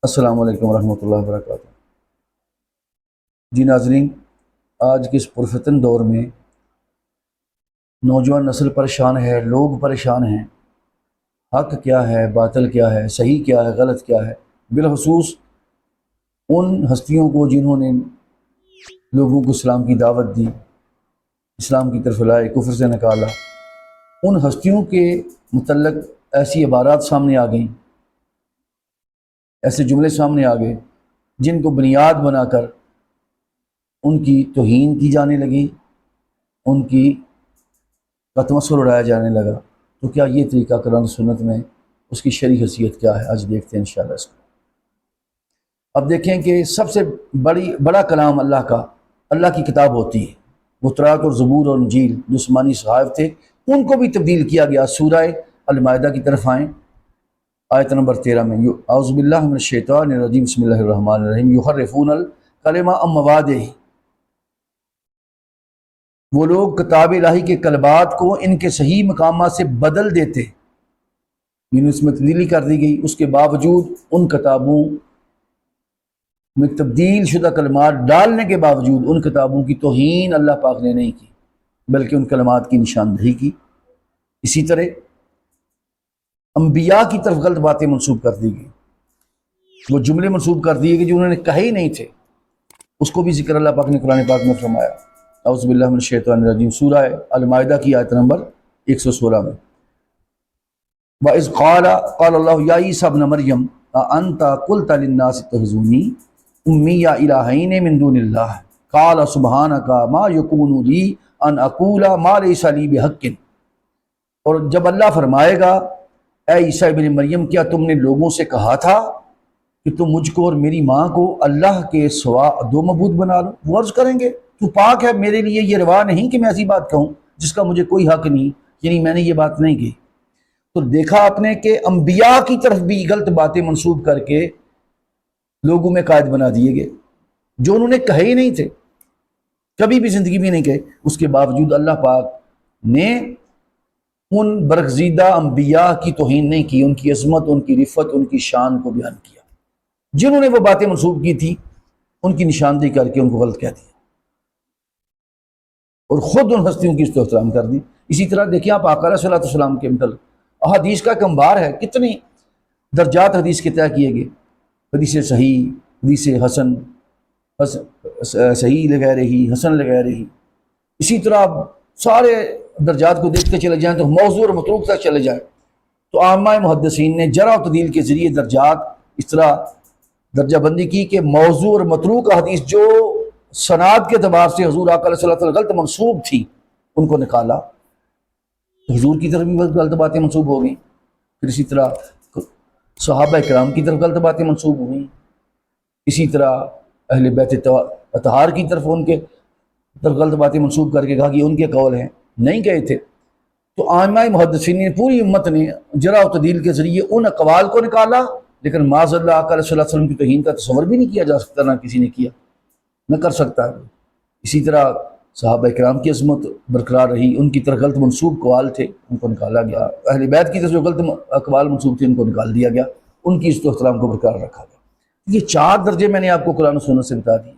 السلام علیکم ورحمۃ اللہ وبرکاتہ۔ جی ناظرین، آج کے اس پرفتن دور میں نوجوان نسل پریشان ہے، لوگ پریشان ہیں۔ حق کیا ہے، باطل کیا ہے، صحیح کیا ہے، غلط کیا ہے۔ بالخصوص ان ہستیوں کو جنہوں نے لوگوں کو اسلام کی دعوت دی، اسلام کی طرف لائے، کفر سے نکالا، ان ہستیوں کے متعلق ایسی عبارات سامنے آ گئیں، ایسے جملے سامنے آ گئے جن کو بنیاد بنا کر ان کی توہین کی جانے لگی، ان کی کا تمسخر اڑایا جانے لگا۔ تو کیا یہ طریقہ قرآن سنت میں اس کی شرعی حیثیت کیا ہے؟ آج دیکھتے ہیں انشاءاللہ اس کو۔ اب دیکھیں کہ سب سے بڑا کلام اللہ کا، اللہ کی کتاب ہوتی ہے۔ وہ تورات اور زبور اور انجیل جو آسمانی صحائف تھے، ان کو بھی تبدیل کیا گیا۔ سورہ المائدہ کی طرف آئیں، آیت نمبر 13 میں، اعوذ باللہ من الشیطان الرجیم، بسم اللہ الرحمن الرحیم، یحرفون الکلم عن مواضعہ۔ وہ لوگ کتاب الہی کے کلمات کو ان کے صحیح مقامات سے بدل دیتے، یعنی اس میں تبدیلی کر دی گئی، اس کے باوجود ان کتابوں میں تبدیل شدہ کلمات ڈالنے کے باوجود ان کتابوں کی توہین اللہ پاک نے نہیں کی، بلکہ ان کلمات کی نشاندہی کی۔ اسی طرح انبیاء کی طرف غلط باتیں منسوب کر دی گئی، وہ جملے منسوب کر دیے گئے جو انہوں نے کہے ہی نہیں تھے، اس کو بھی ذکر اللہ پاک نے قرآن پاک میں فرمایا۔ اعوذ باللہ من الشیطان الرجیم، سورہ المائدہ کی آیت نمبر 116 میں، وَإِذْ قَالَ اللَّهُ يَا عِيسَى ابْنَ مَرْيَمَ أَأَنْتَ قُلْتَ لِلنَّاسِ اتَّخِذُونِي أُمِّيَّ إِلَٰهَيْنِ مِن دُونِ اللَّهِ قَالَ سُبْحَانَكَ مَا يَكُونُ لِي أَنْ أَقُولَ مَا لَيْسَ لِي بِحَقٍّ۔ اور جب اللہ فرمائے گا، اے عیسیٰ ابن مریم، کیا تم نے لوگوں سے کہا تھا کہ تم مجھ کو اور میری ماں کو اللہ کے سوا دو معبود بنا لو؟ وہ عرض کریں گے تو پاک ہے، میرے لیے یہ روا نہیں کہ میں ایسی بات کہوں جس کا مجھے کوئی حق نہیں، یعنی میں نے یہ بات نہیں کی۔ تو دیکھا آپ نے کہ انبیاء کی طرف بھی غلط باتیں منسوب کر کے لوگوں میں قائد بنا دیے گئے جو انہوں نے کہے ہی نہیں تھے، کبھی بھی زندگی میں نہیں کہے۔ اس کے باوجود اللہ پاک نے ان برگزیدہ انبیاء کی توہین نہیں کی، ان کی عظمت، ان کی رفت، ان کی شان کو بیان کیا۔ جنہوں نے وہ باتیں منسوب کی تھی ان کی نشاندہی کر کے ان کو غلط کہہ دیا اور خود ان ہستیوں کی احترام کر دی۔ اسی طرح دیکھیں آپ آقا علیہ الصلوۃ والسلام کے متعلق احادیث کا کمبار ہے، کتنی درجات حدیث کے طے کیے گئے، حدیث صحیح، حدیث حسن، صحیح لگا رہی، حسن لگا رہی۔ اسی طرح آپ سارے درجات کو دیکھتے چلے جائیں تو موضوع اور متروک تک چلے جائیں تو عامہ محدثین نے جرح و تعدیل کے ذریعے درجات اس طرح درجہ بندی کی کہ موضوع اور متروک حدیث جو سند کے اعتبار سے حضور آقا علیہ الصلوۃ والسلام غلط منسوب تھی ان کو نکالا، حضور کی طرف بھی غلط باتیں منسوب ہو گئیں، پھر اسی طرح صحابہ کرام کی طرف غلط باتیں منسوب ہوئیں، اسی طرح اہل بیت اطہار کی طرف ان کے طرف غلط باتیں منسوب کر کے کہا کہ ان کے قول ہیں، نہیں کہے تھے۔ تو عامہ محدثین نے، پوری امت نے جرح و تعدیل کے ذریعے ان اقوال کو نکالا، لیکن معاذ اللہ آقا علیہ الصلوۃ والسلام کی توہین کا تصور بھی نہیں کیا جا سکتا، نہ کسی نے کیا، نہ کر سکتا ہے۔ اسی طرح صحابہ کرام کی عظمت برقرار رہی، ان کی طرف غلط منسوب اقوال تھے ان کو نکالا گیا، اہل بیت کی طرف جو غلط اقوال منسوب تھے ان کو نکال دیا گیا، ان کی عزت و احترام کو برقرار رکھا گیا۔ یہ 4 درجے میں نے آپ کو قرآن و سنت سے بتا دیے۔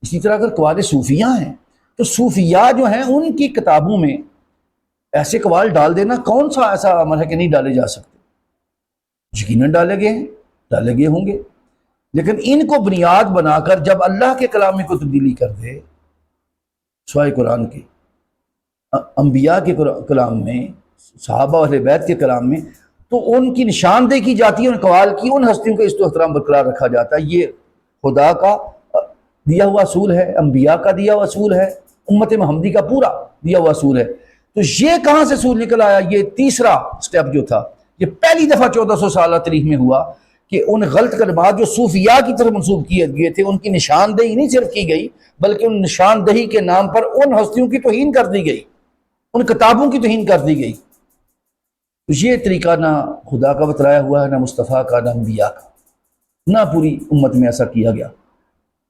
اسی طرح اگر اقوال صوفیہ ہیں تو صوفیہ جو ہیں ان کی کتابوں میں ایسے اقوال ڈال دینا کون سا ایسا عمل ہے کہ نہیں ڈالے جا سکتے؟ یقیناً ڈالے گئے ہیں، ڈالے گئے ہوں گے، لیکن ان کو بنیاد بنا کر جب اللہ کے کلام میں کوئی تبدیلی کر دے، سوائے قرآن کے، انبیاء کے کلام میں، صحابہ اہل بیت کے کلام میں، تو ان کی نشاندہی کی جاتی ہے، ان اقوال کی، ان ہستیوں کا عزت و احترام برقرار رکھا جاتا ہے۔ یہ خدا کا دیا ہوا اصول ہے، انبیاء کا دیا ہوا اصول ہے، امت محمدی کا پورا دیا ہوا اصول ہے۔ تو یہ کہاں سے اصول نکل آیا؟ یہ تیسرا سٹیپ جو تھا، یہ پہلی دفعہ 1400 سالہ تاریخ میں ہوا کہ ان غلط کلمات جو صوفیاء کی طرف منسوب کیے گئے تھے ان کی نشاندہی نہیں صرف کی گئی، بلکہ ان نشاندہی کے نام پر ان ہستیوں کی توہین کر دی گئی، ان کتابوں کی توہین کر دی گئی۔ تو یہ طریقہ نہ خدا کا بتلایا ہوا ہے، نہ مصطفیٰ کا، نہ انبیاء کا، نہ پوری امت میں ایسا کیا گیا۔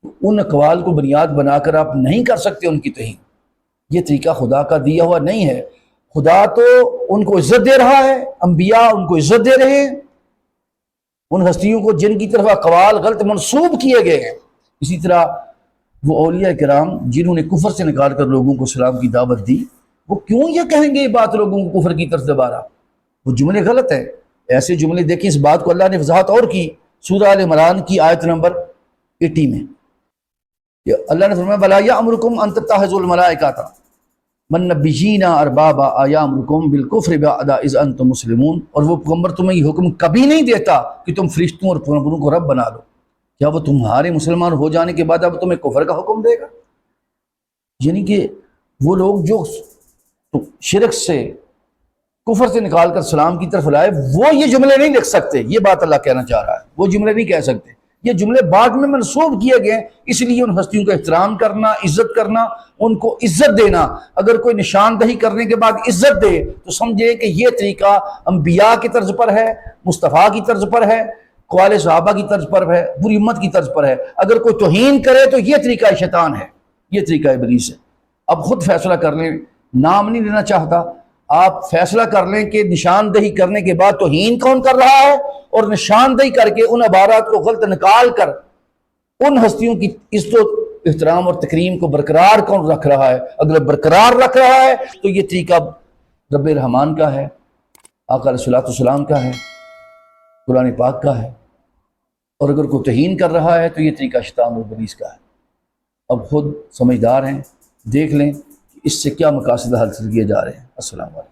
ان اقوال کو بنیاد بنا کر آپ نہیں کر سکتے ان کی توہین، یہ طریقہ خدا کا دیا ہوا نہیں ہے۔ خدا تو ان کو عزت دے رہا ہے، انبیاء ان کو عزت دے رہے ہیں، ان ہستیوں کو جن کی طرف اقوال غلط منسوب کیے گئے ہیں۔ اسی طرح وہ اولیاء کرام جنہوں نے کفر سے نکال کر لوگوں کو اسلام کی دعوت دی، وہ کیوں یہ کہیں گے یہ بات لوگوں کو کفر کی طرف دوبارہ؟ وہ جملے غلط ہیں۔ ایسے جملے دیکھیں، اس بات کو اللہ نے وضاحت اور کی سورہ آل عمران کی آیت نمبر 80 میں، کہ اللہ نے فرمایا وَلَا يَأْمُرُكُمْ أَن تَتَّخِذُوا الْمَلَائِكَةَ وَالنَّبِيِّينَ أَرْبَابًا أَيَأْمُرُكُمْ بِالْكُفْرِ بَعْدَ إِذْ أَنْتُمْ مُسْلِمُونَ، اور وہ پیغمبر تمہیں یہ حکم کبھی نہیں دیتا کہ تم فرشتوں اور پیغمبروں کو رب بنا لو۔ کیا وہ تمہارے مسلمان ہو جانے کے بعد اب تمہیں کفر کا حکم دے گا؟ یعنی کہ وہ لوگ جو شرک سے، کفر سے نکال کر اسلام کی طرف لائے، وہ یہ جملے نہیں لکھ سکتے۔ یہ بات اللہ کہنا چاہ رہا ہے، وہ جملے نہیں کہہ سکتے۔ یہ جملے بعد میں منسوب کیے گئے، اس لیے ان ہستیوں کا احترام کرنا، عزت کرنا، ان کو عزت دینا۔ اگر کوئی نشاندہی کرنے کے بعد عزت دے تو سمجھے کہ یہ طریقہ انبیاء کی طرز پر ہے، مصطفیٰ کی طرز پر ہے، قوال صحابہ کی طرز پر ہے، پوری امت کی طرز پر ہے۔ اگر کوئی توہین کرے تو یہ طریقہ شیطان ہے، یہ طریقہ ابلیس ہے۔ اب خود فیصلہ کر لیں، نام نہیں لینا چاہتا، آپ فیصلہ کر لیں کہ نشاندہی کرنے کے بعد توہین کون کر رہا ہے، اور نشاندہی کر کے ان عبارات کو غلط نکال کر ان ہستیوں کی عزت و احترام اور تکریم کو برقرار کون رکھ رہا ہے۔ اگر برقرار رکھ رہا ہے تو یہ طریقہ رب رحمان کا ہے، آقا علیہ السلام کا ہے، قرآن پاک کا ہے۔ اور اگر کوئی توہین کر رہا ہے تو یہ طریقہ شیطان اور ابلیس کا ہے۔ اب خود سمجھدار ہیں، دیکھ لیں کہ اس سے کیا مقاصد حاصل کیے جا رہے ہیں۔ السلام علیکم۔